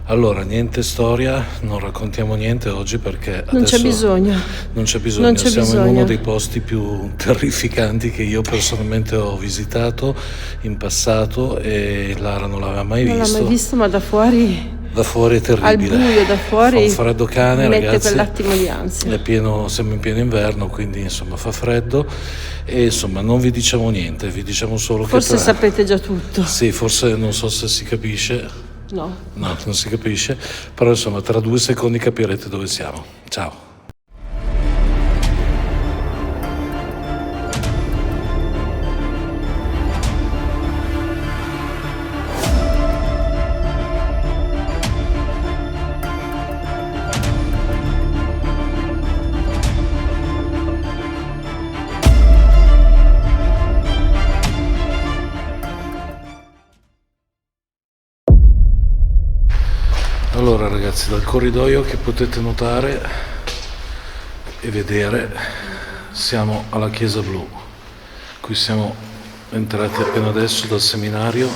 Allora, niente storia, non raccontiamo niente oggi perché Non c'è adesso bisogno. non c'è bisogno. Non c'è Siamo in bisogno. uno dei posti più terrificanti che io personalmente ho visitato in passato e Lara non l'aveva mai Non l'ha mai visto, ma da fuori, Da fuori è al terribile. buio, da Fa fuori, un freddo cane, mi mette ragazzi. quell'attimo di ansia. Siamo in pieno inverno, quindi insomma fa freddo e insomma non vi diciamo niente, vi diciamo solo Forse che sapete già tutto. Sì, forse non so se si capisce. No. No, non si capisce, però insomma tra 2 secondi capirete dove siamo. Ciao. Allora ragazzi, dal corridoio che potete notare e vedere siamo alla Chiesa Blu. Qui siamo entrati appena adesso dal seminario,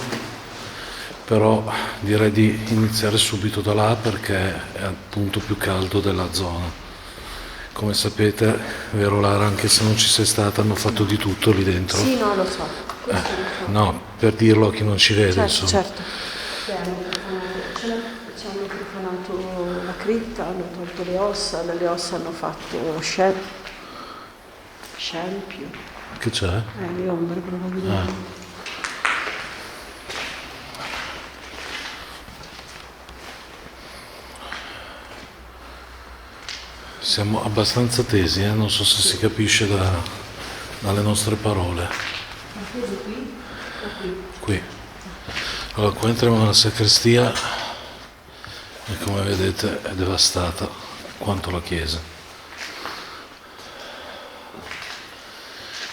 però direi di iniziare subito da là perché è il punto più caldo della zona. Come sapete, vero Lara, anche se non ci sei stata, hanno fatto di tutto lì dentro. Sì, no, lo so. Questo lo so. No, per dirlo a chi non ci vede, Certo, insomma. certo. Ci hanno profanato la cripta, hanno tolto le ossa, dalle ossa hanno fatto scempio. Che c'è? Le ombre probabilmente. Siamo abbastanza tesi, non so se si capisce dalle nostre parole. Ma chiesa qui? O qui? Qui. Allora, qua entriamo nella sacrestia e come vedete è devastata quanto la chiesa.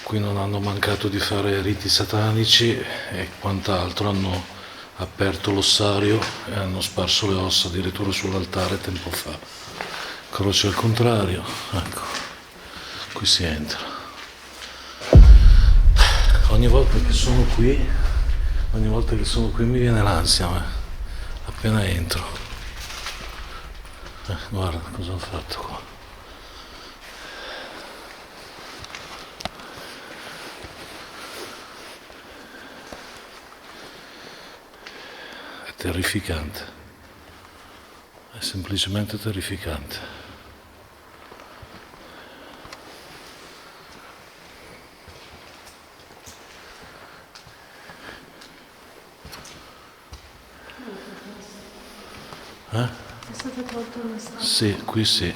Qui non hanno mancato di fare riti satanici e quant'altro, hanno aperto l'ossario e hanno sparso le ossa addirittura sull'altare tempo fa. Croce al contrario, ecco, qui si entra. Ogni volta che sono qui mi viene l'ansia, appena entro. Guarda cosa ho fatto qua. È terrificante, è semplicemente terrificante. È stata tolta una statua? Sì, qui sì.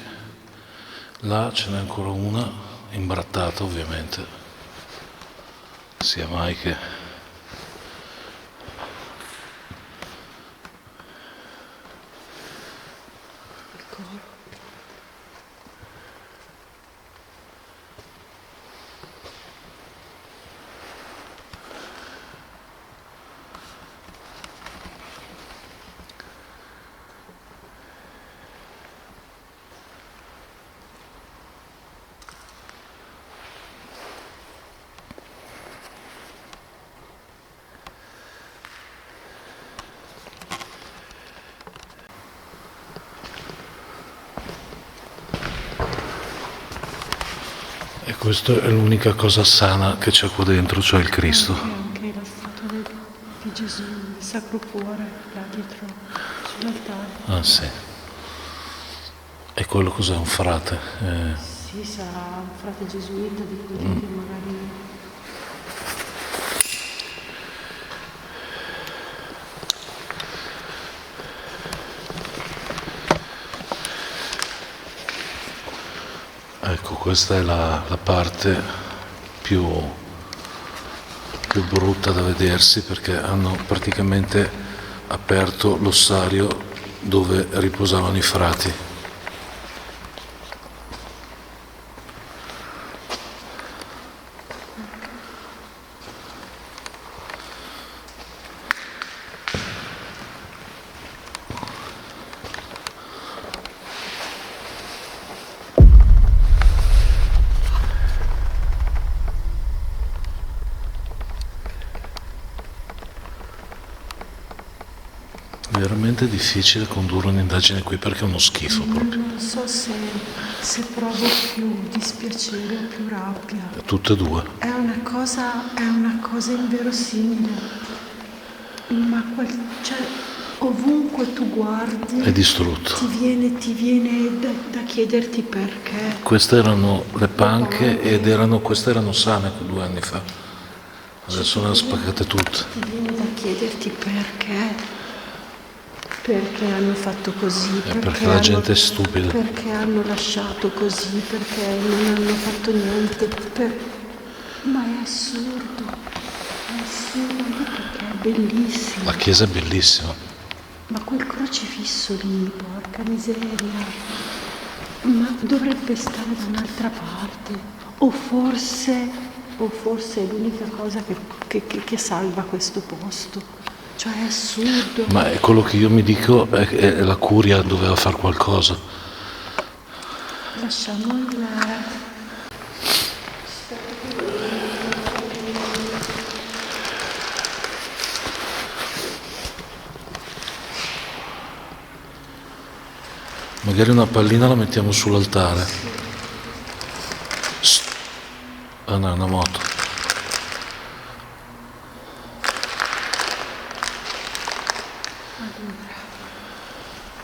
Là ce n'è ancora una, imbrattata ovviamente. Sia mai che... Il coro. E questa è l'unica cosa sana che c'è qua dentro, cioè il Cristo. Anche la statua di Gesù, il Sacro Cuore, là dietro sull'altare. Ah sì. E quello cos'è? Un frate? Sì, sarà un frate gesuita di quelli che magari... Ecco, questa è la parte più brutta da vedersi perché hanno praticamente aperto l'ossario dove riposavano i frati. veramente difficile condurre un'indagine qui perché è uno schifo proprio. Non so se provo più dispiacere o più rabbia. Tutte e due. È una cosa inverosimile. Ma cioè, ovunque tu guardi È distrutto. ti viene da chiederti perché. Queste erano le panche queste erano sane 2 anni fa. Adesso le hanno spaccate tutte. Ti viene da chiederti perché. Perché hanno fatto così? Perché la gente è stupida. Perché hanno lasciato così? Perché non hanno fatto niente? Ma è assurdo perché è bellissimo. La chiesa è bellissima. Ma quel crocifisso lì, porca miseria, ma dovrebbe stare da un'altra parte. O forse è l'unica cosa che salva questo posto. Cioè è assurdo. Ma è quello che io mi dico è la curia doveva fare qualcosa. Lasciamo il... Magari una pallina la mettiamo sull'altare. Ah no, è una moto.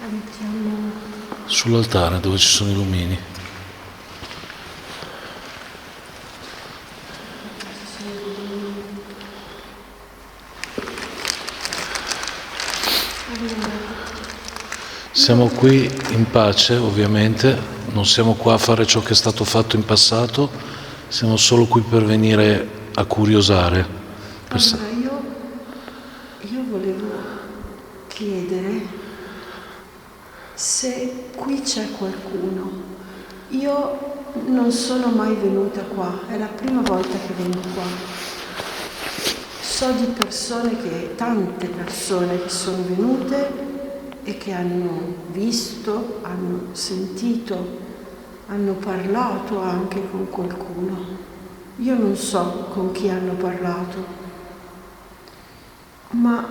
La mettiamo... Sull'altare dove ci sono i lumini. Siamo qui in pace, ovviamente, non siamo qua a fare ciò che è stato fatto in passato, siamo solo qui per venire a curiosare. Allora, io volevo chiedere se qui c'è qualcuno. Io non sono mai venuta qua, è la prima volta che vengo qua. So di tante persone che sono venute e che hanno visto, hanno sentito, hanno parlato anche con qualcuno. Io non so con chi hanno parlato, ma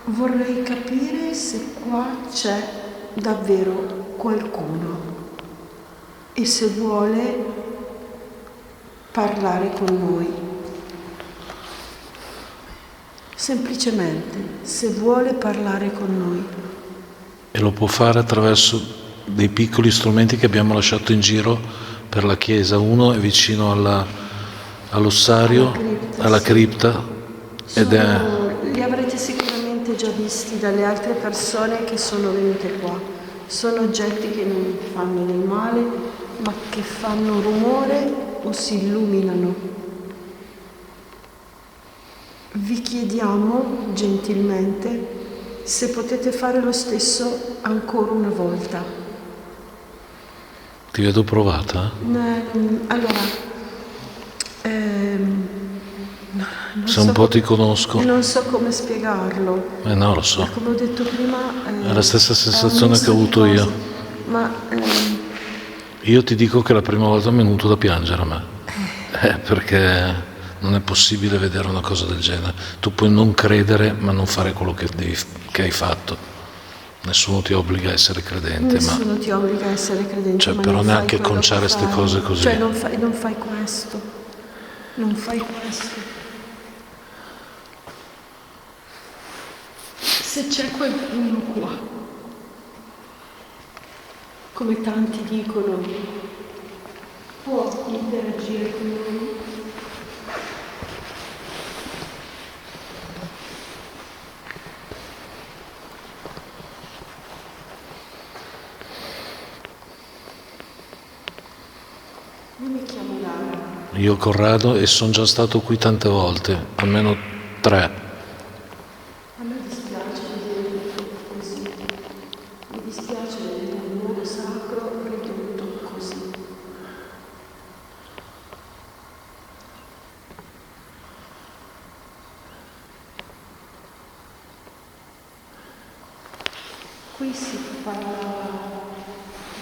vorrei capire se qua c'è davvero qualcuno e se vuole parlare con noi. Semplicemente, se vuole parlare con noi. E lo può fare attraverso dei piccoli strumenti che abbiamo lasciato in giro per la chiesa. Uno è vicino all'ossario, alla cripta, Li avrete sicuramente già visti dalle altre persone che sono venute qua. Sono oggetti che non fanno del male, ma che fanno rumore o si illuminano. Vi chiediamo gentilmente se potete fare lo stesso ancora una volta. Ti vedo provata? Allora, Se un po' ti conosco. Non so come spiegarlo. No, lo so. Come ho detto prima... È la stessa sensazione che ho avuto io. Ma... Io ti dico che la prima volta mi è venuto da piangere a me. Perché non è possibile vedere una cosa del genere. Tu puoi non credere, ma non fare quello che hai fatto. Nessuno ti obbliga a essere credente. Nessuno ti obbliga a essere credente. Cioè, però neanche conciare queste cose così. Cioè, non fai questo. Non fai questo. Se c'è qualcuno qua, come tanti dicono, può interagire con noi. Io mi chiamo Lara. Io Corrado e sono già stato qui tante volte, almeno 3. A me dispiace vedere tutto così. Mi dispiace vedere un luogo sacro ridotto così. Qui si parlava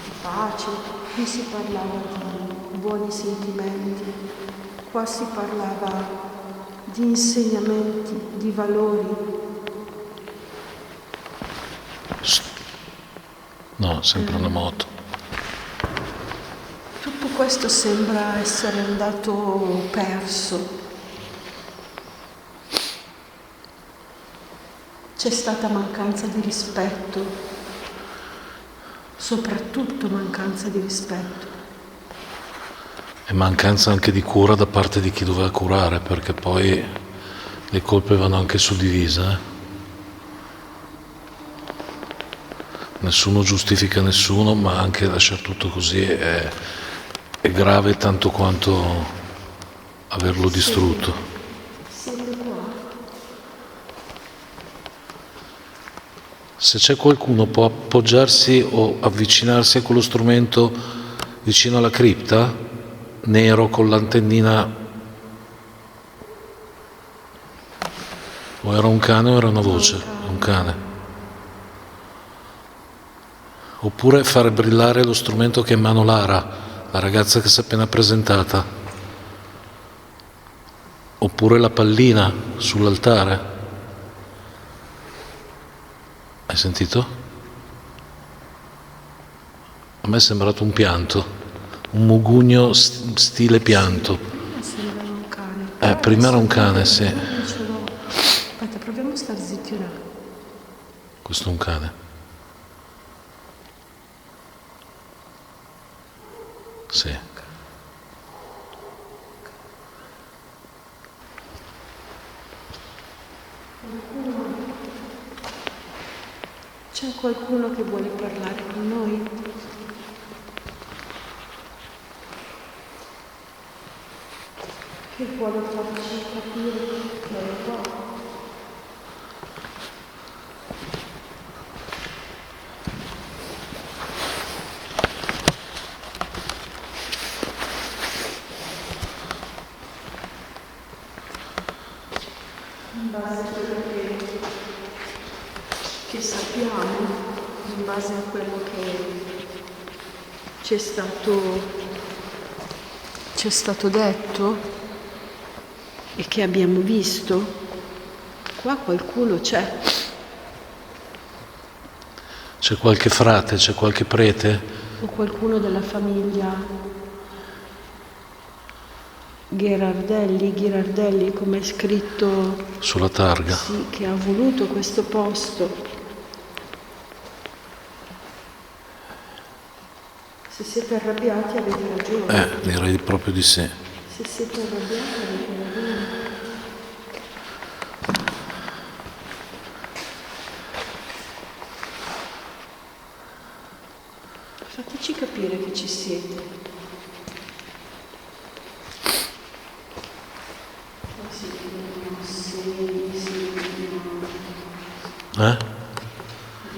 di pace, qui si parlava di buoni sentimenti, qua si parlava di insegnamenti, di valori. No, sempre una moto. Tutto questo sembra essere andato perso. C'è stata mancanza di rispetto, soprattutto mancanza di rispetto. E mancanza anche di cura da parte di chi doveva curare, perché poi le colpe vanno anche suddivise. Nessuno giustifica nessuno, ma anche lasciare tutto così è grave tanto quanto averlo distrutto. Siete qua? Se c'è qualcuno può appoggiarsi o avvicinarsi a quello strumento vicino alla cripta, nero con l'antennina. O era un cane o era una voce? Un cane. Oppure fare brillare lo strumento che è in mano Lara, la ragazza che si è appena presentata. Oppure la pallina sull'altare. Hai sentito? A me è sembrato un pianto, un mugugno stile pianto. Prima sembrava un cane. Prima era un cane, sì. Aspetta, proviamo a stare zitti un attimo. Questo è un cane. Sì. C'è qualcuno che vuole parlare con noi? Che vuole farci capire che è qua? In base a quello che sappiamo, in base a quello che ci è stato detto e che abbiamo visto, qua qualcuno c'è. C'è qualche frate, c'è qualche prete? O qualcuno della famiglia Ghirardelli, come è scritto, Sulla targa. sì, che ha voluto questo posto. Se siete arrabbiati avete ragione. Direi proprio di sì. Se siete arrabbiati avete ragione. Fateci capire che ci siete.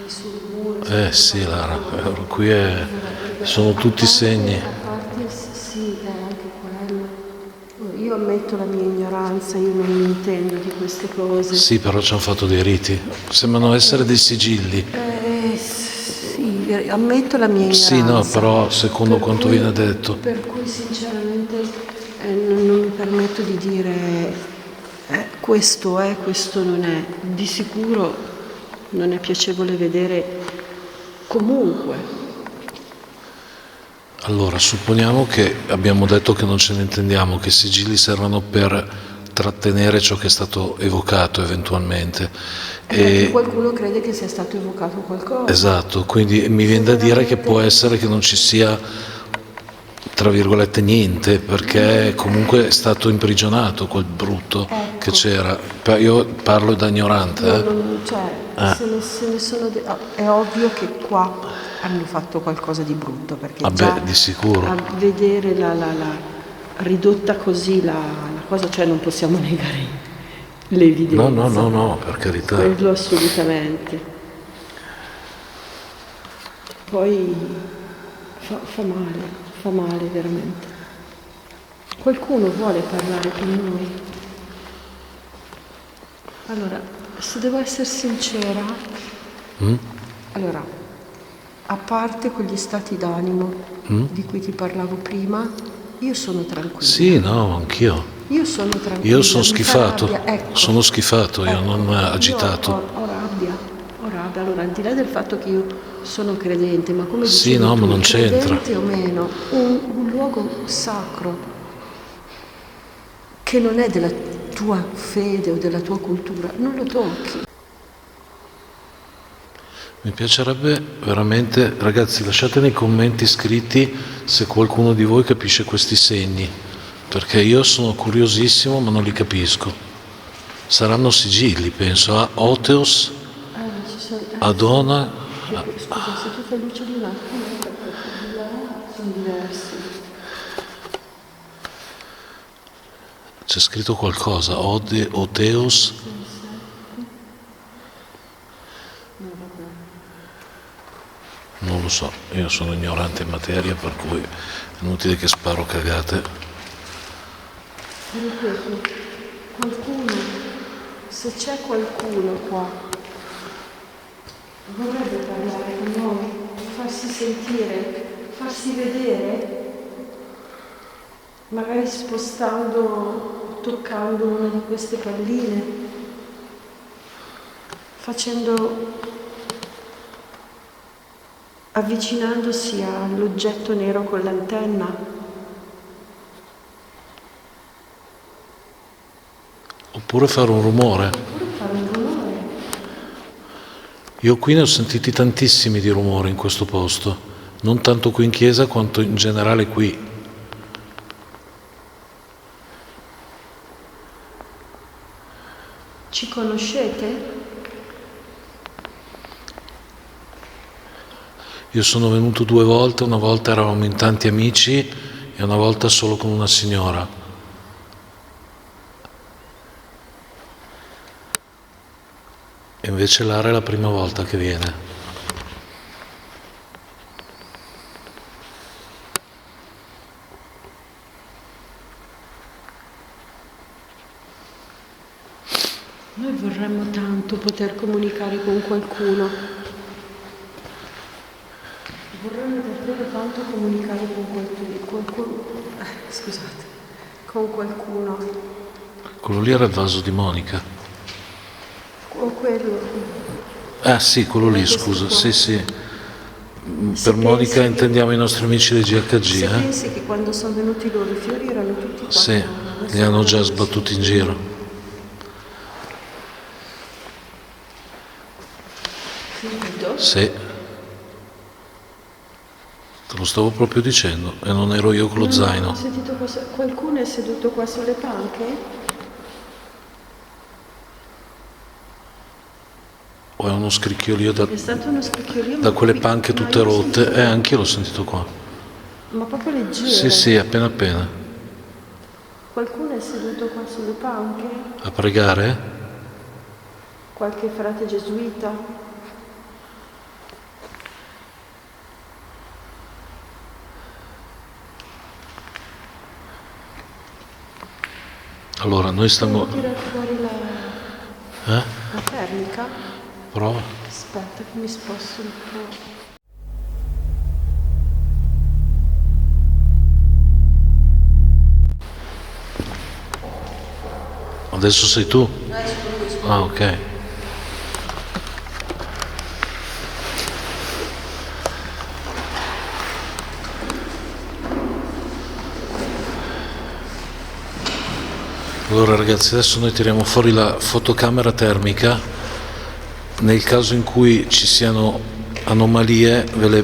Sul muro. Sì, Lara, qui sono tutti segni. A parte sì, è anche quello. Io ammetto la mia ignoranza, io non mi intendo di queste cose. Sì, però ci hanno fatto dei riti. Sembrano essere dei sigilli. Sì, ammetto la mia ignoranza. Sì, no, però secondo quanto viene detto. Per cui sinceramente non mi permetto di dire questo è, questo non è. Di sicuro non è piacevole vedere comunque. Allora, supponiamo che abbiamo detto che non ce ne intendiamo, che i sigilli servono per trattenere ciò che è stato evocato eventualmente. Perché qualcuno crede che sia stato evocato qualcosa. Esatto, quindi mi viene da dire che può essere che non ci sia, tra virgolette, niente, perché comunque è stato imprigionato quel brutto che c'era. Io parlo da ignorante. Se ne sono è ovvio che qua hanno fatto qualcosa di brutto, perché già di sicuro. A vedere la ridotta così la cosa, cioè non possiamo negare l'evidenza. No, per carità. Quello assolutamente. Poi fa male veramente. Qualcuno vuole parlare con noi? Allora, se devo essere sincera, allora, a parte quegli stati d'animo di cui ti parlavo prima, io sono tranquilla. Sì, no, anch'io. Io sono tranquilla. Io sono schifato, Ecco. Sono schifato, io non agitato. Ho rabbia. Allora, al di là del fatto che io sono credente, ma come Sì, dicevi no, tu, ma non c'entra. credente o meno, un luogo sacro che non è della tua fede o della tua cultura, non lo tocchi. Mi piacerebbe veramente, ragazzi, lasciate nei commenti scritti se qualcuno di voi capisce questi segni, perché io sono curiosissimo ma non li capisco. Saranno sigilli, penso, a Oteos, Ci sono, Adona. scusa, se tu fai luce di un attimo, perché di là sono diversi. C'è scritto qualcosa, Oteos. Non lo so, io sono ignorante in materia, per cui è inutile che sparo cagate. Ripeto, qualcuno, se c'è qualcuno qua, vorrebbe parlare con noi, farsi sentire, farsi vedere, magari spostando, toccando una di queste palline, avvicinandosi all'oggetto nero con l'antenna. Oppure fare un rumore. Io qui ne ho sentiti tantissimi di rumori in questo posto, non tanto qui in chiesa quanto in generale qui. Ci conoscete? Io sono venuto 2 volte, una volta eravamo in tanti amici e una volta solo con una signora. E invece Lara è la prima volta che viene. Noi vorremmo tanto poter comunicare con qualcuno. Vorremmo davvero tanto comunicare con qualcuno. Quello lì era il vaso di Monica. O quello. Ah sì, quello lì, scusa, sì, sì. Se Per Monica pensi intendiamo i nostri amici dei GHG, Se pensi che quando sono venuti loro i fiori erano tutti qua. Sì, li hanno già sbattuti in giro. Finito? Sì. Te lo stavo proprio dicendo e non ero io con lo zaino. Ho sentito qualcuno è seduto qua sulle panche? O è uno scricchiolio È stato uno scricchiolio. da quelle panche tutte rotte? Anch'io l'ho sentito qua. Ma proprio leggero. Sì, sì, appena appena. Qualcuno è seduto qua sulle panche? A pregare? Qualche frate gesuita? Allora, noi stiamo... Devo tirare fuori la termica? Prova. Aspetta che mi sposto un po'. Adesso sei tu? Ah, ok. Allora ragazzi, adesso noi tiriamo fuori la fotocamera termica. Nel caso in cui ci siano anomalie ve le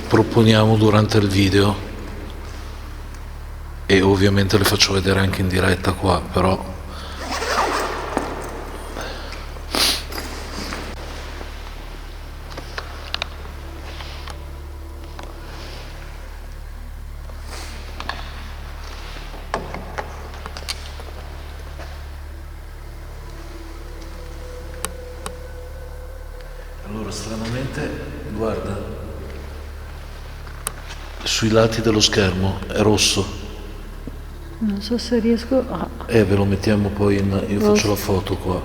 proponiamo durante il video e ovviamente le faccio vedere anche in diretta qua, però allora stranamente guarda sui lati dello schermo è rosso. Non so se riesco a... Ve lo mettiamo poi in... io faccio la foto qua.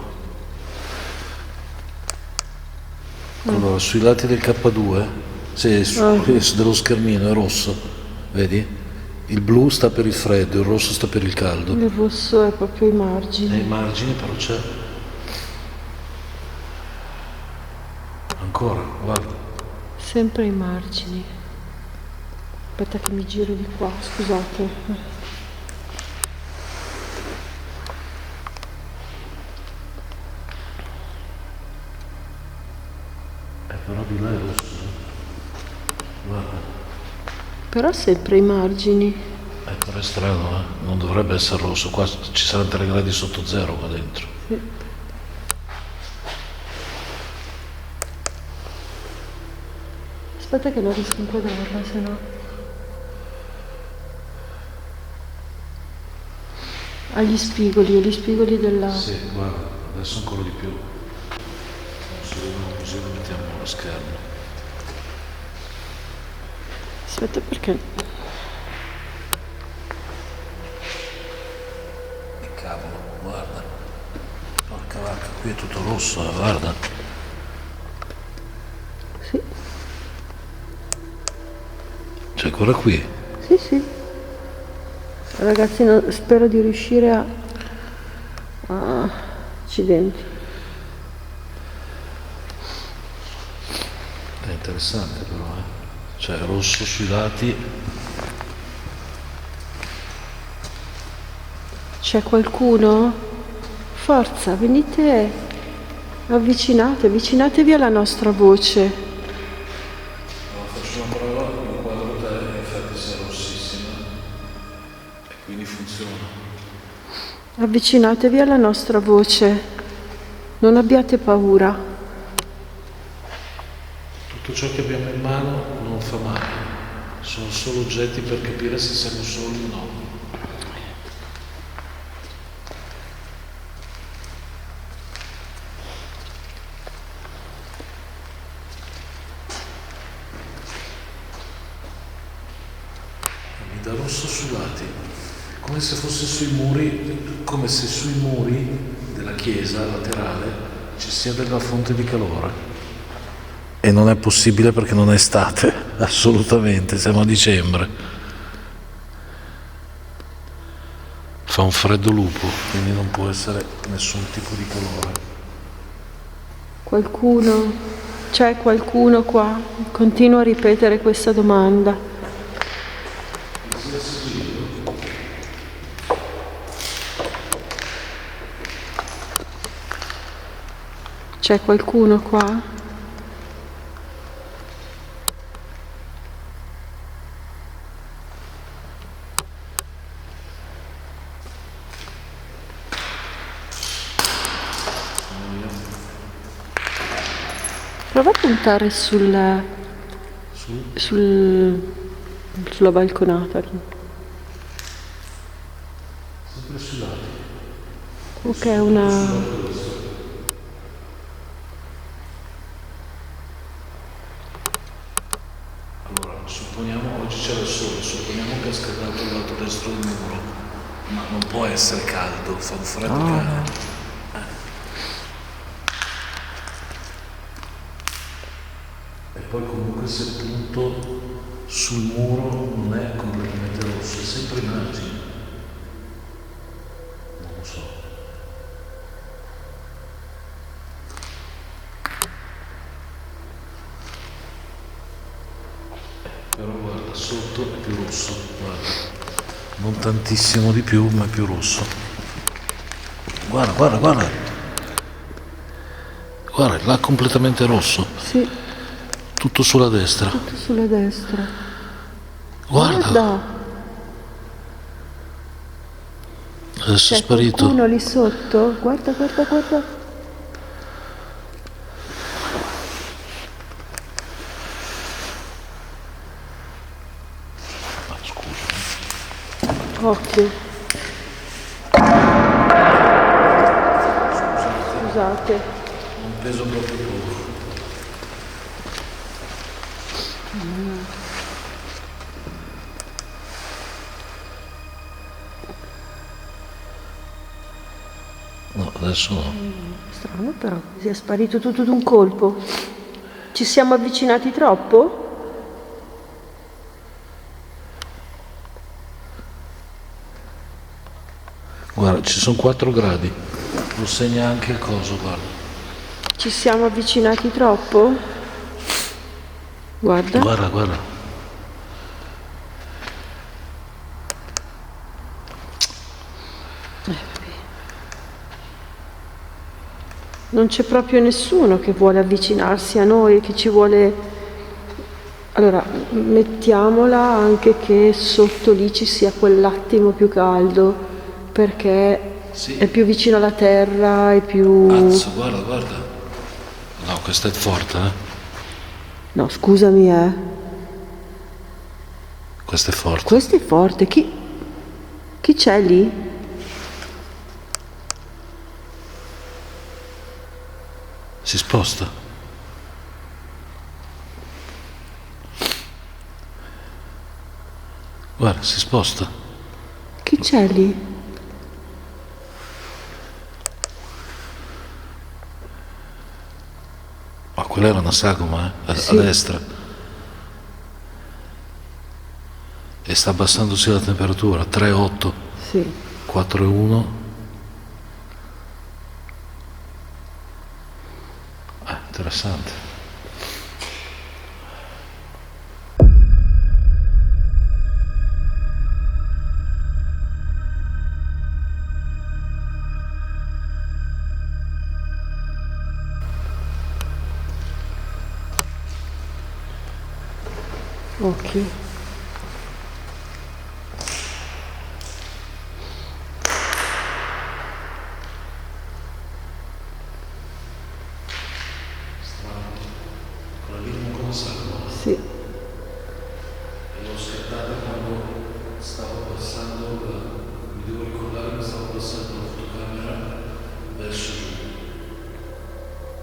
Allora, sui lati del K2, dello schermino è rosso, vedi? Il blu sta per il freddo, il rosso sta per il caldo. Il rosso è proprio i margini. Nei margini però c'è. Ancora, guarda. Sempre ai margini. Aspetta che mi giro di qua, scusate. Però di là è rosso. Guarda. Però sempre ai margini. Però è strano, eh? Non dovrebbe essere rosso. Qua ci saranno 3 gradi sotto zero qua dentro. Sì. Aspetta che non riesco a inquadrarla, se no. Agli spigoli della... Sì, guarda, adesso ancora di più. Se vediamo così lo mettiamo allo schermo. Aspetta perché... Che cavolo, guarda. Porca vacca, qui è tutto rosso, guarda. Sì. C'è ancora qui. Sì, sì. Ragazzi, spero di riuscire a... Accidenti. È interessante però, eh. Cioè rosso sui lati. C'è qualcuno? Forza, venite, avvicinatevi alla nostra voce. Faccio una prova, il quadro te in effetti sia rossissima e quindi funziona. Avvicinatevi alla nostra voce. Non abbiate paura. Tutto ciò che abbiamo in mano non fa male, sono solo oggetti per capire se siamo soli o no. Mi dà rosso sui lati, come se fosse sui muri, come se sui muri della chiesa laterale ci sia della fonte di calore. E non è possibile perché non è estate, assolutamente, siamo a dicembre. Fa un freddo lupo, quindi non può essere nessun tipo di calore. Qualcuno? C'è qualcuno qua? Continuo a ripetere questa domanda. C'è qualcuno qua? Prova a puntare sulla balconata. Sempre sui lati. Ok, una... Allora, supponiamo, oggi c'era il sole, supponiamo che ha scaldato il lato destro del muro, ma non può essere caldo, fa un freddo che... E poi comunque se punto sul muro non è completamente rosso, è sempre immagine. Non lo so. Però guarda, sotto è più rosso, guarda. Non tantissimo di più, ma è più rosso. Guarda, guarda, guarda. Guarda, là completamente rosso. Sì, Tutto sulla destra. tutto sulla destra. Guarda. Adesso è C'è sparito. qualcuno lì sotto? Guarda, guarda, guarda. Ah, scusa. Occhio. Scusate. Non peso proprio poco. No, adesso no. Strano però, sia sparito tutto d'un colpo. Ci siamo avvicinati troppo? Guarda, ci sono 4 gradi. Lo segna anche il coso, guarda. Ci siamo avvicinati troppo? Guarda. Guarda, guarda. Non c'è proprio nessuno che vuole avvicinarsi a noi, che ci vuole... Allora, mettiamola anche che sotto lì ci sia quell'attimo più caldo, perché Sì. è più vicino alla terra, è più... Azzo, guarda, guarda. No, questa è forte, eh. No, scusami, Questa è forte. Questo è forte. Chi c'è lì? Si sposta. Guarda, si sposta. Chi c'è lì? Ma quella era una sagoma, a Sì. destra. E sta abbassandosi la temperatura, 3,8, Sì. 4,1. Interessante. Ok. Sì. E l'ho scattata quando stavo passando, mi devo ricordare che stavo passando la fotocamera verso giù.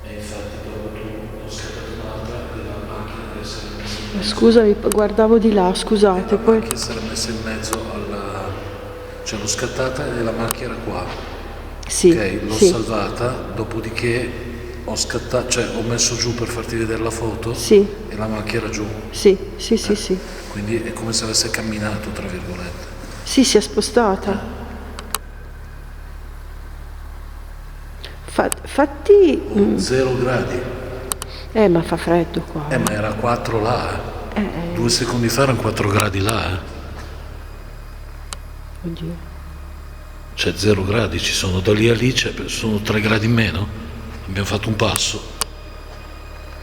E infatti proprio tu ho scattato un'altra e la macchina deve essere messa in mezzo. Scusami, guardavo di là, scusate, La poi... macchina sarà messa in mezzo alla... cioè l'ho scattata e la macchina era qua. Sì, Ok, l'ho sì, salvata, dopodiché ho scattato, cioè ho messo giù per farti vedere la foto sì, e la macchina era giù. sì, sì, sì, sì. Quindi è come se avesse camminato, tra virgolette. Sì, si è spostata. Fatti... 0 gradi. ma fa freddo qua. Ma era 4 là. 2 secondi fa erano 4 gradi là. Oddio. Cioè 0 gradi ci sono, da lì a lì sono 3 gradi in meno. Abbiamo fatto un passo.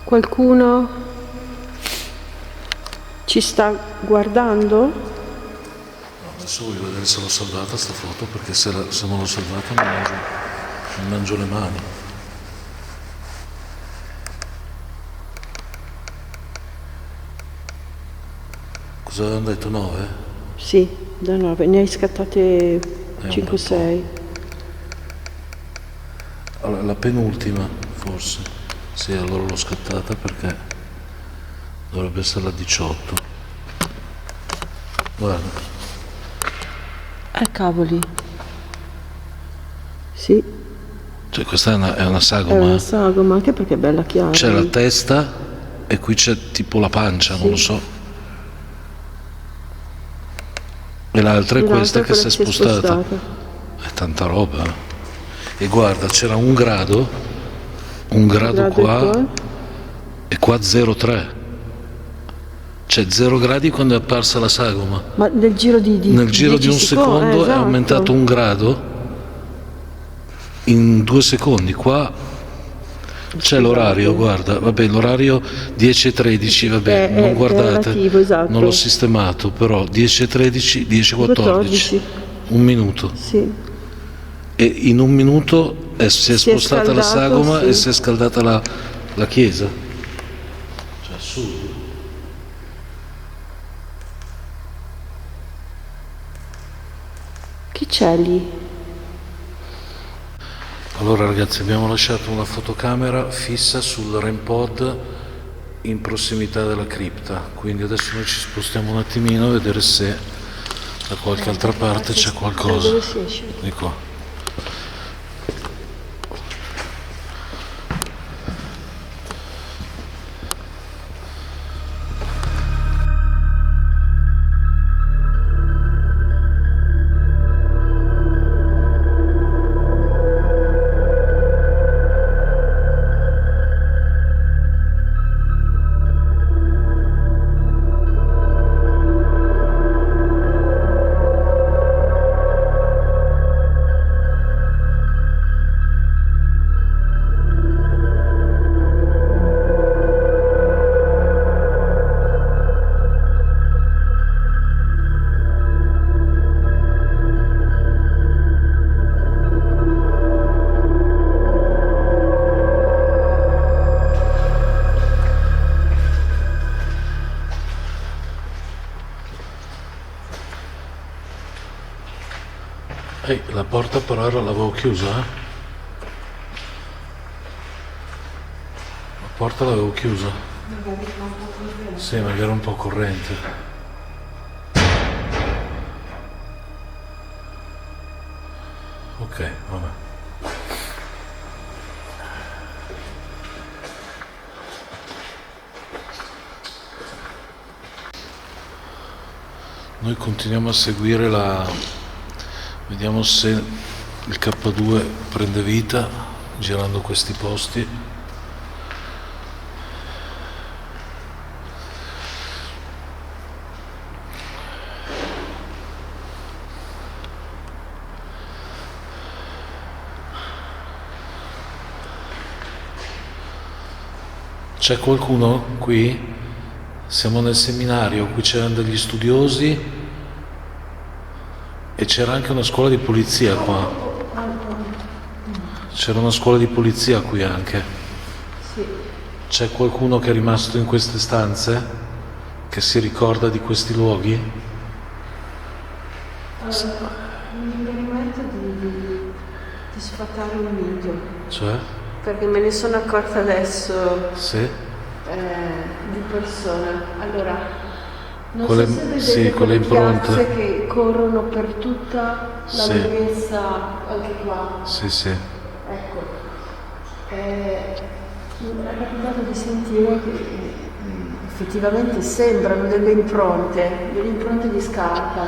Qualcuno ci sta guardando? No, adesso voglio vedere se l'ho salvata sta foto, perché se non l'ho salvata mi mangio le mani. Cosa avevano detto? 9? Sì, da 9. Ne hai scattate un 5 bel po'. 6. Allora, la penultima, forse. Sì, allora l'ho scattata perché dovrebbe essere la 18. Guarda, Cavoli. Sì, cioè questa è una è sagoma. una sagoma, anche perché è bella chiara. C'è la testa e qui c'è tipo la pancia, non lo so. E l'altra è questa che si è spostata. È tanta roba. E guarda, c'era un grado qua e qua 0,3. Cioè 0 gradi quando è apparsa la sagoma. Ma nel giro di Nel giro di 10 un secondo è esatto. aumentato un grado in 2 secondi. Qua c'è l'orario, guarda, vabbè, l'orario 10:13, vabbè, È non guardate, relativo, esatto. non l'ho sistemato, però 10:13, 10:14, 14. un minuto. Sì. E in un minuto si è spostata la scaldato, sagoma sì. e si è scaldata la chiesa. Cioè, assurdo. Chi c'è lì? Allora ragazzi, abbiamo lasciato una fotocamera fissa sul REM pod in prossimità della cripta, quindi adesso noi ci spostiamo un attimino a vedere se da qualche altra parte c'è qualcosa. Dove si esce? Di qua. Ehi, la porta però l'avevo chiusa, eh? La porta l'avevo chiusa. Magari fa un po' corrente. Sì, magari un po' corrente. Ok, vabbè. Noi continuiamo a seguire vediamo se il K2 prende vita girando questi posti. C'è qualcuno qui? Siamo nel seminario, qui c'erano degli studiosi e c'era anche una scuola di polizia qua. C'era una scuola di polizia qui anche. Sì. C'è qualcuno che è rimasto in queste stanze? Che si ricorda di questi luoghi? Mi permetto di sfatare un mito, Cioè? perché me ne sono accorta adesso Sì? di persona. Allora, non Con le- so se vedete sì, con le quelle impronte. piazze che corrono per tutta la Sì. lunghezza, anche qua. Sì, sì. Ecco, mi è capitato di sentire che effettivamente sembrano delle impronte di scarpa,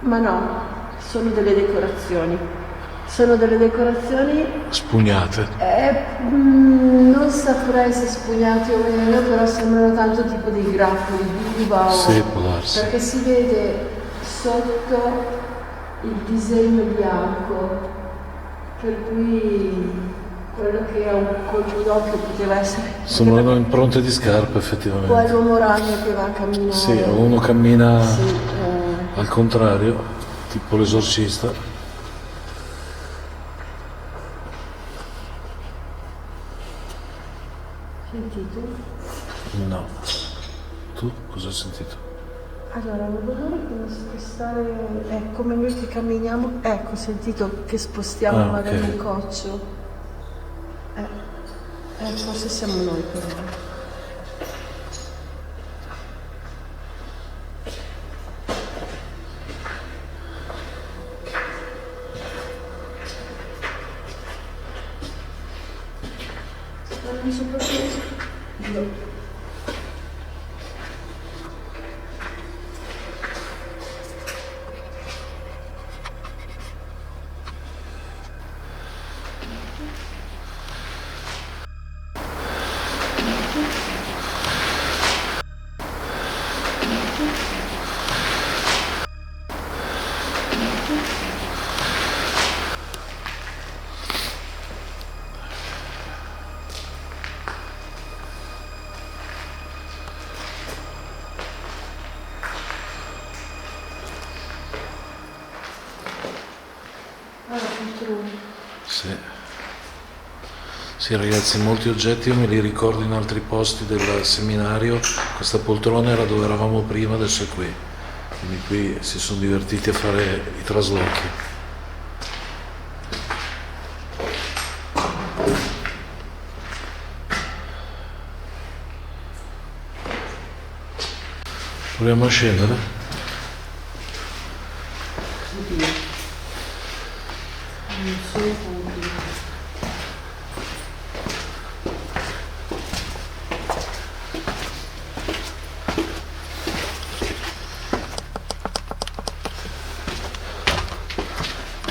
ma no, sono delle decorazioni. Sono delle decorazioni, Spugnate. non saprei se spugnate o meno, però sembrano tanto tipo dei graffoli d'uva, Sì, può darsi. perché si vede sotto il disegno bianco, per cui quello che a un colpo d'occhio poteva essere Sembrano impronte di scarpe effettivamente. poi l'uomo ragno che va a camminare. Sì, uno cammina Sì, al contrario, tipo l'esorcista. sentito? No. Tu cosa hai sentito? Allora, non vedo l'ora che non spostare, come noi che camminiamo, ecco, ho sentito che spostiamo Ah, magari ok. un coccio. Forse siamo noi però. Non so proprio. No. Sì. Sì ragazzi, molti oggetti io me li ricordo in altri posti del seminario. Questa poltrona era dove eravamo prima, adesso è qui. Quindi qui si sono divertiti a fare i traslochi. Proviamo a scendere?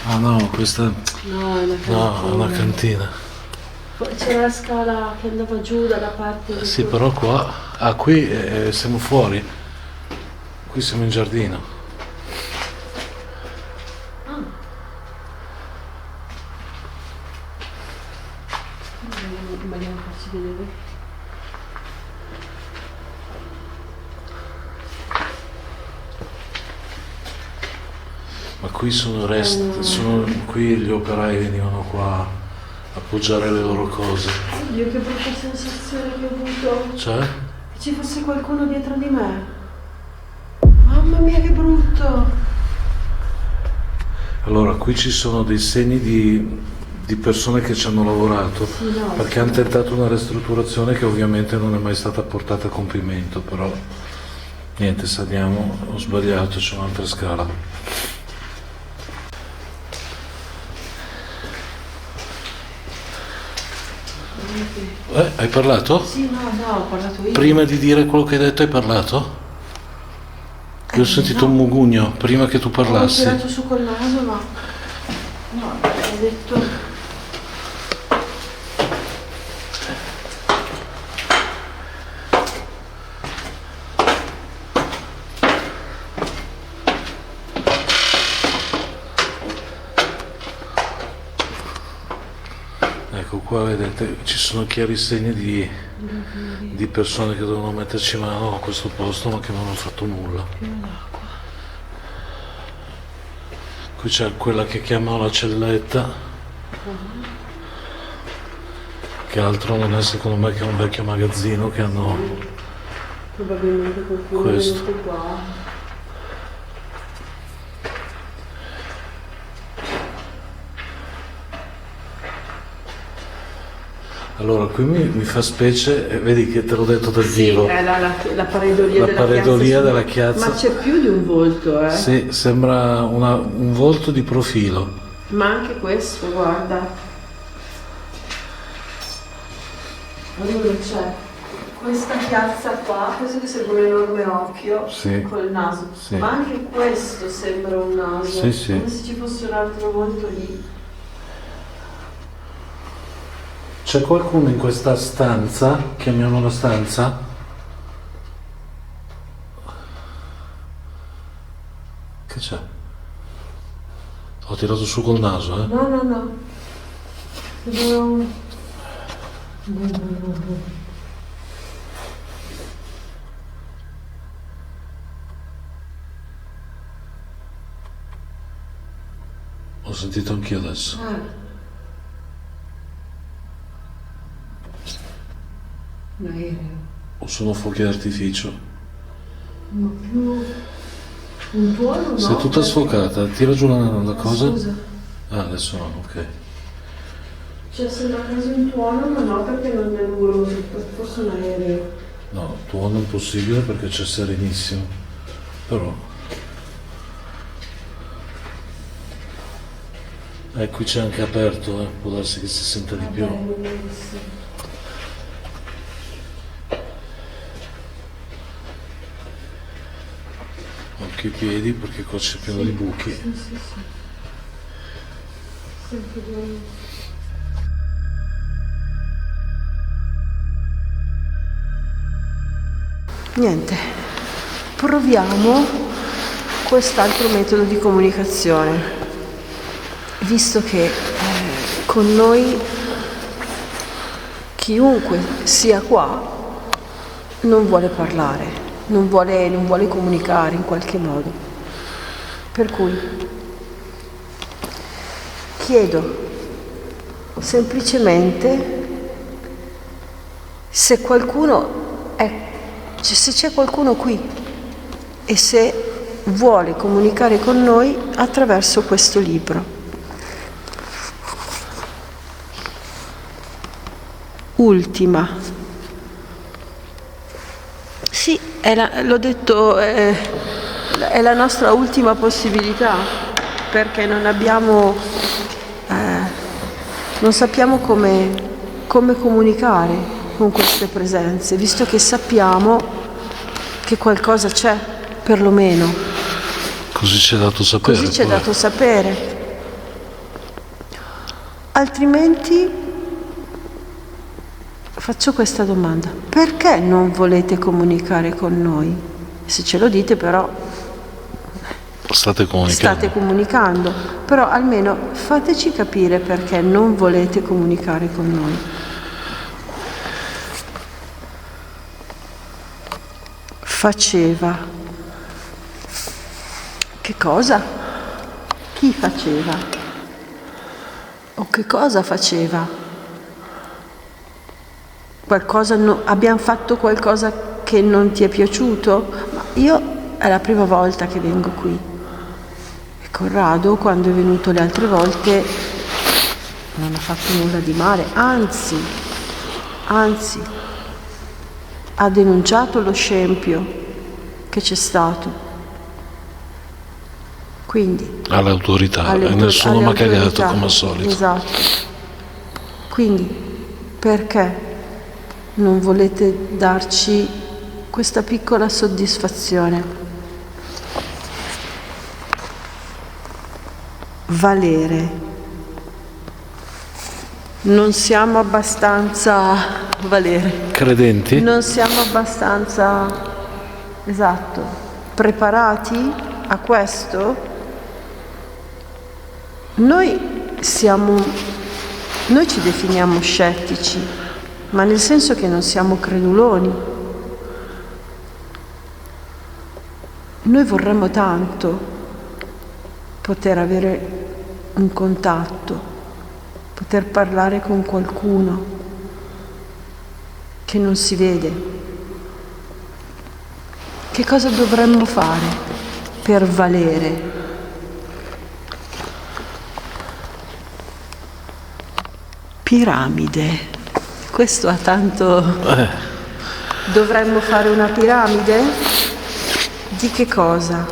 Ah no, questa No, è una no, è una cantina. C'era la scala che andava giù dalla parte di Sì, però qua, qui siamo fuori, qui siamo in giardino. Vogliamo farci vedere? Ma qui sono qui gli operai venivano qua a appoggiare le loro cose. Oddio, che brutta sensazione che ho avuto. Cioè? Che ci fosse qualcuno dietro di me. Mamma mia, che brutto. Allora, qui ci sono dei segni di persone che ci hanno lavorato, perché hanno tentato una ristrutturazione che ovviamente non è mai stata portata a compimento, però niente, saliamo, ho sbagliato, c'è un'altra scala. Hai parlato? Sì, no, ho parlato io. Prima di dire quello che hai detto hai parlato? Io ho sentito un mugugno prima che tu Ho parlassi. tirato su col naso, ma no, ho detto. Ecco qua vedete ci sono chiari segni di persone che dovevano metterci mano a questo posto ma che non hanno fatto nulla. Qui c'è quella che chiamano la celletta, che altro non è secondo me che un vecchio magazzino che hanno Probabilmente qualcuno questo. è venuto qua. Allora qui mi fa specie, vedi che te l'ho detto dal Sì, vivo, è la pareidolia la pareidolia della chiazza. Ma c'è più di un volto, eh? Sì, sembra un volto di profilo. Ma anche questo, guarda. Allora c'è questa chiazza qua, questo che sembra un enorme occhio Sì. col naso. Sì. Ma anche questo sembra un naso. Sì, sì. Come se ci fosse un altro volto lì. C'è qualcuno in questa stanza, chiamiamola stanza? Che c'è? Ho tirato su col naso, eh? No. Sembra un... Ho sentito anch'io adesso. Un aereo. O sono fuochi d'artificio? Ma più... un tuono, no? Sei tutta sfocata, tira giù la cosa. Scusa. Ah, adesso no, ok. Cioè sembra quasi un tuono, ma no, perché non è duro, forse un aereo. No, tuono è impossibile perché c'è serenissimo. Però... qui c'è anche aperto, può darsi che si senta di più. Occhio i piedi perché qua c'è pieno di buchi. Sì. Sempre due. Niente, proviamo quest'altro metodo di comunicazione, visto che con noi chiunque sia qua non vuole parlare, non vuole comunicare in qualche modo. Per cui chiedo semplicemente se se c'è qualcuno qui e se vuole comunicare con noi attraverso questo libro. Ultima. Sì, l'ho detto, è la nostra ultima possibilità, perché non sappiamo come comunicare con queste presenze, visto che sappiamo che qualcosa c'è, perlomeno. Così ci è dato sapere. Così ci è dato sapere. Altrimenti faccio questa domanda: perché non volete comunicare con noi? Se ce lo dite, però State comunicando, però almeno fateci capire perché non volete comunicare con noi. Faceva. Che cosa? Chi faceva? O che cosa faceva? Abbiamo fatto qualcosa che non ti è piaciuto? Ma io è la prima volta che vengo qui. Corrado, quando è venuto le altre volte, non ha fatto nulla di male, anzi, ha denunciato lo scempio che c'è stato. Quindi alle autorità e nessuno mi ha cagato come al solito. Esatto. Quindi perché non volete darci questa piccola soddisfazione? Valere. Non siamo abbastanza, Valere, Credenti? non siamo abbastanza, esatto, preparati a questo? Noi ci definiamo scettici, ma nel senso che non siamo creduloni. Noi vorremmo tanto poter avere un contatto, poter parlare con qualcuno che non si vede. Che cosa dovremmo fare per valere? Piramide. Questo ha tanto... Dovremmo fare una piramide? Di che cosa?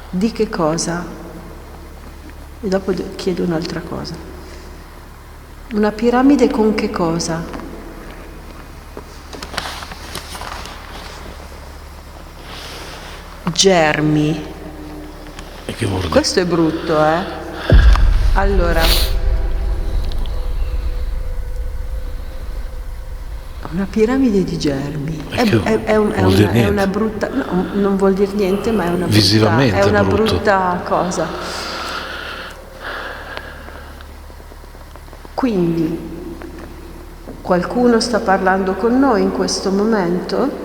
Di che cosa? E dopo chiedo un'altra cosa. Una piramide con che cosa? Germi. E che vuol dire? Questo è brutto, eh? Allora, una piramide di germi è una brutta, no, non vuol dire niente, ma è una brutta, visivamente è una brutto. brutta cosa. Quindi qualcuno sta parlando con noi in questo momento?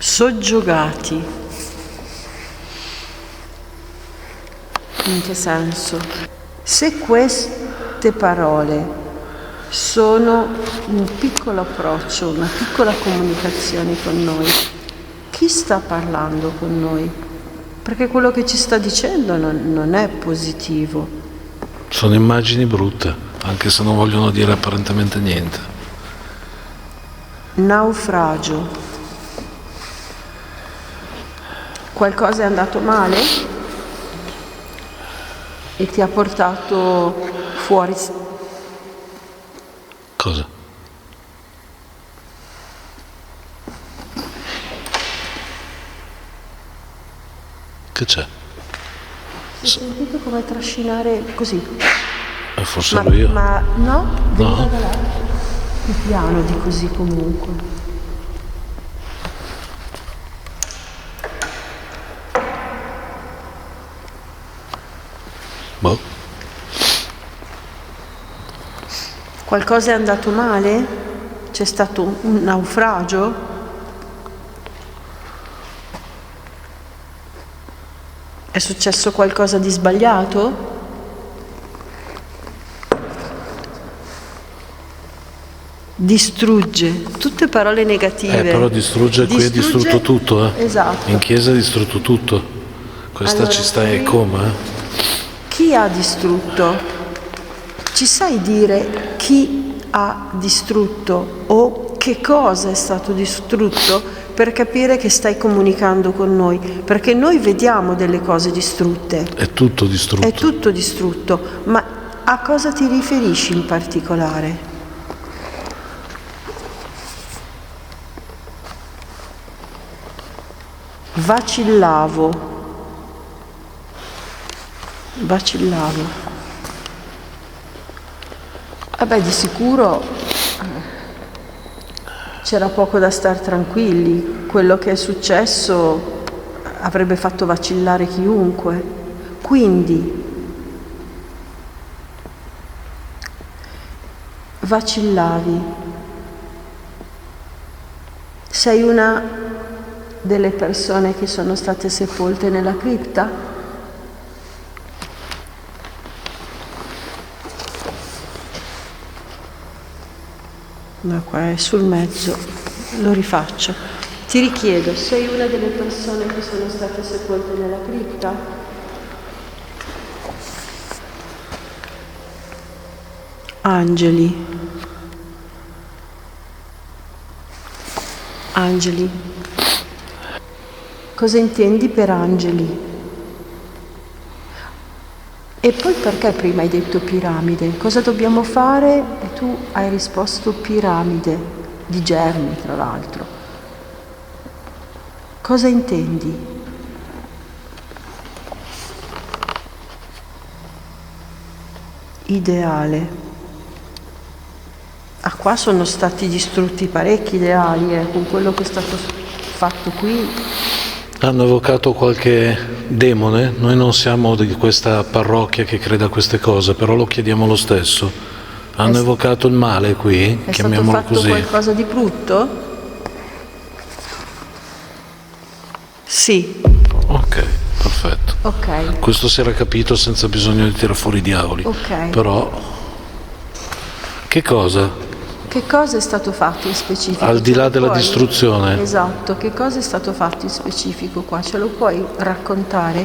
Soggiogati. In che senso? Se queste parole sono un piccolo approccio, una piccola comunicazione con noi, chi sta parlando con noi? Perché quello che ci sta dicendo non è positivo. Sono immagini brutte, anche se non vogliono dire apparentemente niente. Naufragio. Qualcosa è andato male e ti ha portato fuori. Cosa? Che c'è? Ho sentito come trascinare così. Forse ero io. Ma no? Veniva No. da là. Più piano di così comunque. Boh. Qualcosa è andato male? C'è stato un naufragio? È successo qualcosa di sbagliato? Distrugge, tutte parole negative. Però distrugge, qui è distrutto tutto, eh? Esatto. In chiesa è distrutto tutto. Questa Allora, ci stai come, Chi ha distrutto? Ci sai dire chi ha distrutto o che cosa è stato distrutto per capire che stai comunicando con noi? Perché noi vediamo delle cose distrutte. È tutto distrutto. È tutto distrutto, ma a cosa ti riferisci in particolare? Vacillavo. Vabbè, di sicuro c'era poco da star tranquilli. Quello che è successo avrebbe fatto vacillare chiunque. Quindi vacillavi. Sei una delle persone che sono state sepolte nella cripta? Ma qua è sul mezzo, lo rifaccio. Ti richiedo, sei una delle persone che sono state sepolte nella cripta? Angeli. Angeli. Cosa intendi per angeli? E poi perché prima hai detto piramide? Cosa dobbiamo fare? E tu hai risposto piramide, di germi tra l'altro. Cosa intendi? Ideale. Ah, qua sono stati distrutti parecchi ideali, con quello che è stato fatto qui. Hanno evocato qualche demone? Noi non siamo di questa parrocchia che crede a queste cose, però lo chiediamo lo stesso. Hanno evocato il male qui, chiamiamolo così. È stato fatto qualcosa di brutto? Sì. Ok, perfetto. Ok. Questo si era capito senza bisogno di tirare fuori i diavoli. Ok. Però, che cosa? Che cosa è stato fatto in specifico? Al di là della distruzione? Esatto, che cosa è stato fatto in specifico qua? Ce lo puoi raccontare?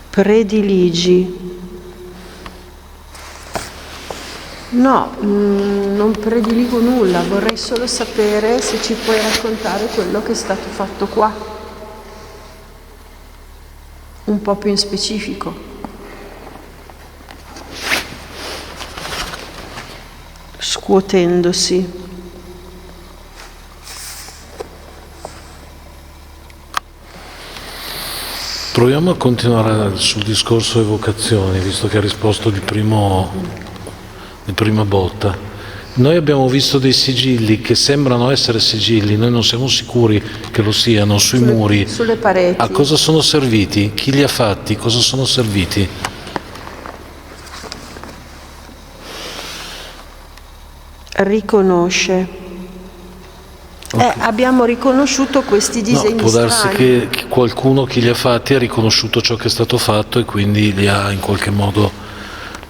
Prediligi. No, non prediligo nulla, vorrei solo sapere se ci puoi raccontare quello che è stato fatto qua. Un po' più in specifico. Scuotendosi. Proviamo a continuare sul discorso evocazioni, visto che ha risposto di prima botta. Noi abbiamo visto dei sigilli che sembrano essere sigilli, noi non siamo sicuri che lo siano, sui muri. Sulle pareti. A cosa sono serviti? Chi li ha fatti? Cosa sono serviti? Riconosce. Okay. Abbiamo riconosciuto questi disegni può darsi strani. che qualcuno che li ha fatti ha riconosciuto ciò che è stato fatto e quindi li ha in qualche modo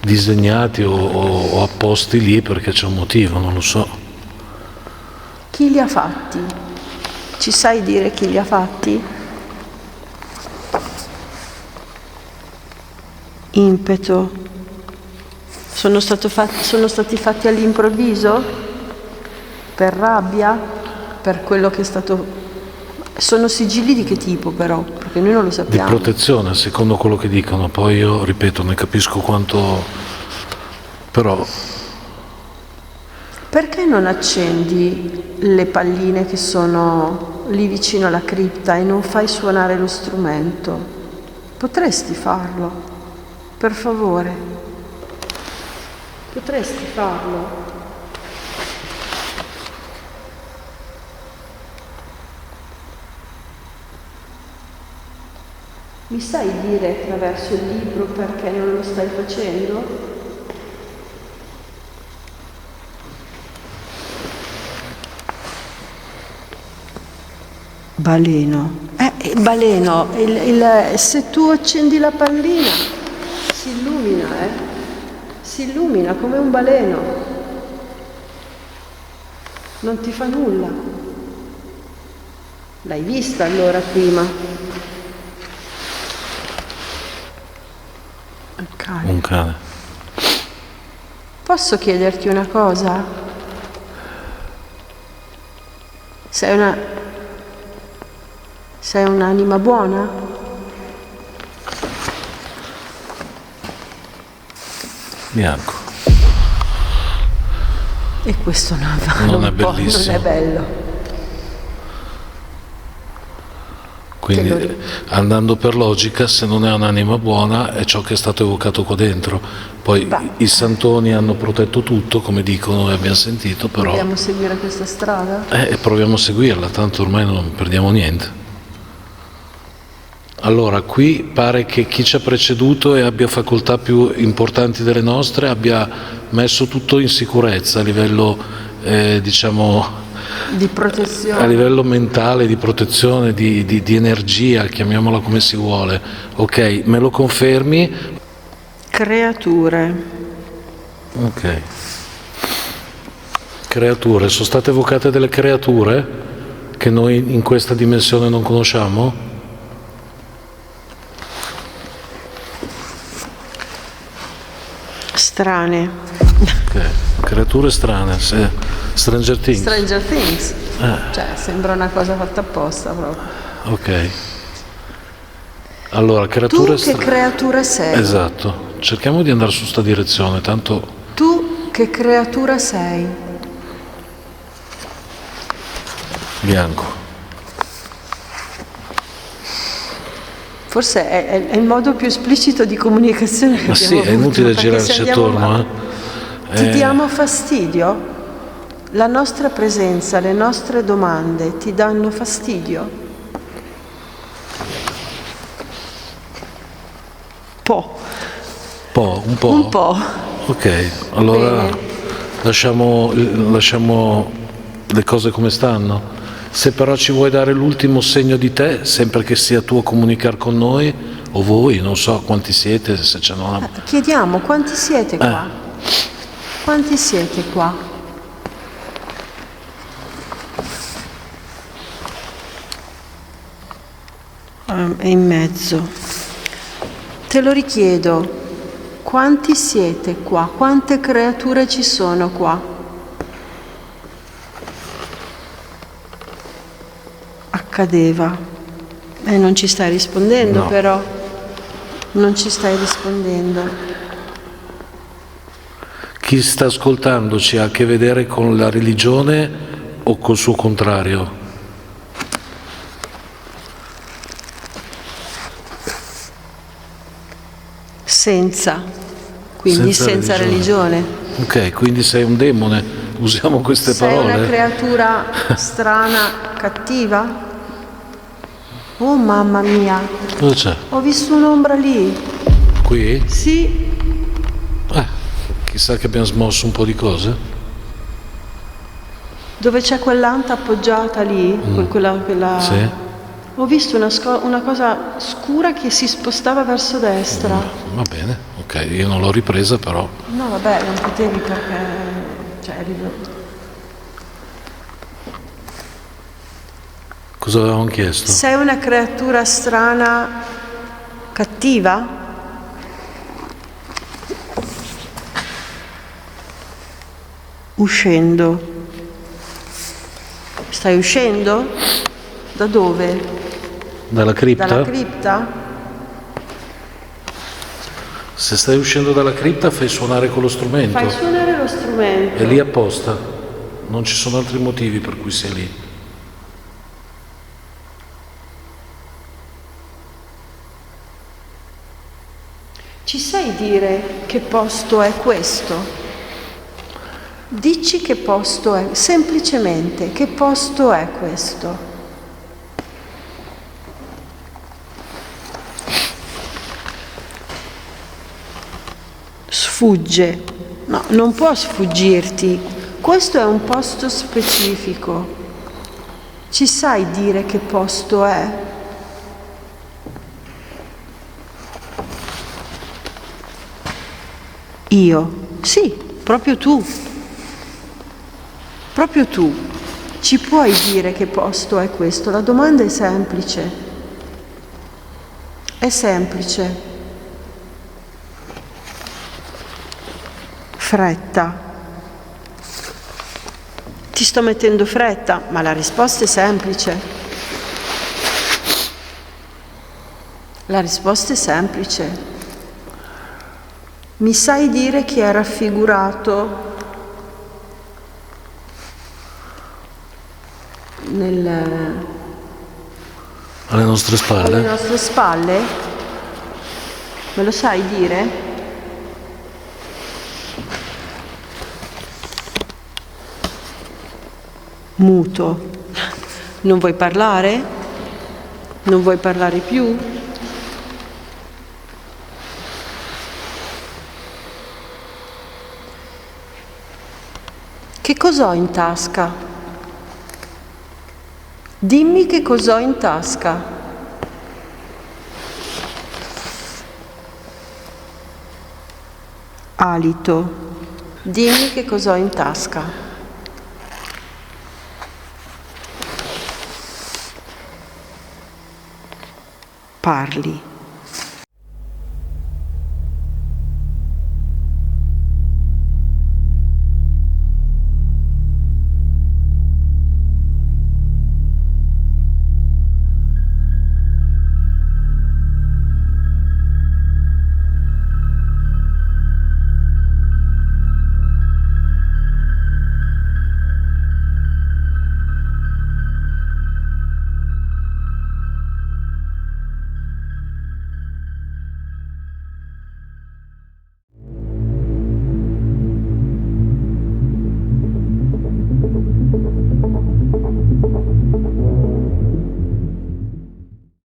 disegnati o apposti lì perché c'è un motivo, non lo so. Chi li ha fatti? Ci sai dire chi li ha fatti? Impeto. Sono stati fatti all'improvviso? Per rabbia? Per quello che è stato... Sono sigilli di che tipo però? Perché noi non lo sappiamo. Di protezione, secondo quello che dicono. Poi io, ripeto, ne capisco quanto... Però... Perché non accendi le palline che sono lì vicino alla cripta e non fai suonare lo strumento? Potresti farlo, per favore. Potresti farlo. Mi sai dire attraverso il libro perché non lo stai facendo? Baleno. Baleno, se tu accendi la pallina si illumina, si illumina come un baleno. Non ti fa nulla. L'hai vista allora prima? Un cane. Posso chiederti una cosa? Sei un'anima buona? Bianco. E questo non è bellissimo. Non è bello. Quindi, andando per logica, se non è un'anima buona, è ciò che è stato evocato qua dentro. Poi i santoni hanno protetto tutto, come dicono e abbiamo sentito, però... Vogliamo seguire questa strada? Proviamo a seguirla, tanto ormai non perdiamo niente. Allora, qui pare che chi ci ha preceduto e abbia facoltà più importanti delle nostre abbia messo tutto in sicurezza a livello, diciamo... Di protezione. A livello mentale, di protezione, di energia, chiamiamola come si vuole. Ok, me lo confermi? Creature. Ok. Creature, sono state evocate delle creature che noi in questa dimensione non conosciamo? Strane. Ok. Creature strane, sì. Stranger Things. Stranger Things. Cioè, sembra una cosa fatta apposta proprio. Ok. Allora, creature Tu che creatura sei? Esatto. Cerchiamo di andare su sta direzione, tanto Tu che creatura sei? bianco. Forse è il modo più esplicito di comunicazione che Ma abbiamo sì, è avuto, inutile perché girarci se andiamo attorno, Ti diamo fastidio? La nostra presenza, le nostre domande ti danno fastidio? Un po'? Un po'. Ok, allora Bene. lasciamo le cose come stanno. Se però ci vuoi dare l'ultimo segno di te, sempre che sia tu a comunicare con noi, o voi, non so quanti siete, se c'è una... Chiediamo quanti siete qua? Quanti siete qua? È in mezzo. Te lo richiedo. Quanti siete qua? Quante creature ci sono qua? Accadeva. Non ci stai rispondendo, No. però. Non ci stai rispondendo. Chi sta ascoltandoci ha a che vedere con la religione o col suo contrario? Senza. Quindi senza religione. Ok, quindi sei un demone, usiamo queste Sei parole. una creatura strana, cattiva? Oh mamma mia, Cosa c'è? ho visto un'ombra lì. Qui? Sì, Chissà che abbiamo smosso un po' di cose. dove c'è quell'anta appoggiata lì, quella... Sì. Ho visto una cosa scura che si spostava verso destra. Va bene, ok, io non l'ho ripresa però. No, vabbè, non potevi perché... Cioè, Cosa avevamo chiesto? sei una creatura strana, cattiva? Uscendo. Stai uscendo? Da dove? Dalla cripta? Dalla cripta? Se stai uscendo dalla cripta fai suonare quello strumento. Fai suonare lo strumento. È lì apposta. Non ci sono altri motivi per cui sei lì. Ci sai dire che posto è questo? Dici che posto è, semplicemente, che posto è questo? Sfugge. No, non può sfuggirti. Questo è un posto specifico. Ci sai dire che posto è? Io? Sì, proprio tu. Proprio tu. Ci puoi dire che posto è questo? La domanda è semplice. È semplice. Fretta. Ti sto mettendo fretta, ma la risposta è semplice. La risposta è semplice. Mi sai dire chi è raffigurato Alle nostre spalle? alle nostre spalle? Me lo sai dire? Muto. Non vuoi parlare? Non vuoi parlare più? Che cos'ho in tasca? Dimmi che cos'ho in tasca. Alito. Dimmi che cosa ho in tasca. Parli.